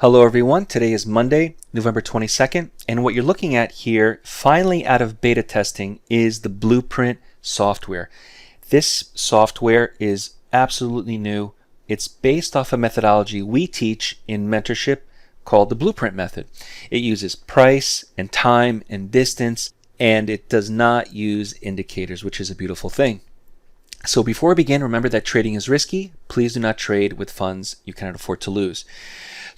Hello everyone, today is Monday, November 22nd, and what you're looking at here, finally out of beta testing, is the Blueprint software. This software is absolutely new. It's based off a methodology we teach in mentorship called the Blueprint method. It uses price and time and distance, and it does not use indicators, which is a beautiful thing. So before we begin, remember that trading is risky. Please do not trade with funds you cannot afford to lose.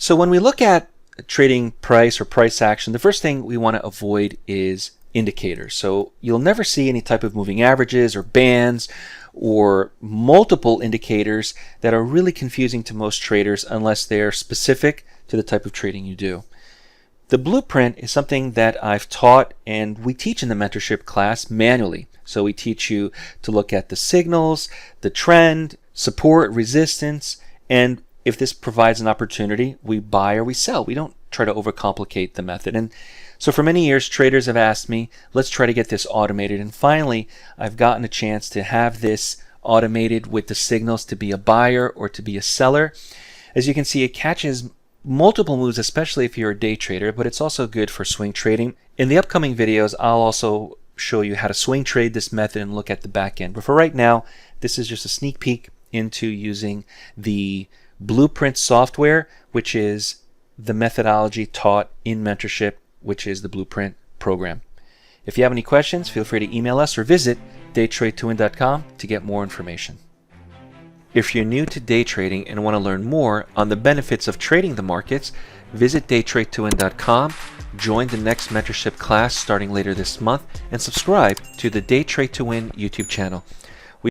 So when we look at trading price or price action, the first thing we want to avoid is indicators. So you'll never see any type of moving averages or bands or multiple indicators that are really confusing to most traders unless they're specific to the type of trading you do. The Blueprint is something that I've taught and we teach in the mentorship class manually. So we teach you to look at the signals, the trend, support, resistance, and if this provides an opportunity, we buy or we sell. We don't try to overcomplicate the method. And so for many years, traders have asked me, let's try to get this automated. And finally, I've gotten a chance to have this automated with the signals to be a buyer or to be a seller. As you can see, it catches multiple moves, especially if you're a day trader, but it's also good for swing trading. In the upcoming videos, I'll also show you how to swing trade this method and look at the back end. But for right now, this is just a sneak peek into using the Blueprint software, which is the methodology taught in mentorship, which is the Blueprint program. If you have any questions, feel free to email us or visit daytradetowin.com to get more information. If you're new to day trading and want to learn more on the benefits of trading the markets, visit daytradetowin.com, join the next mentorship class starting later this month, and subscribe to the Day Trade to Win YouTube channel.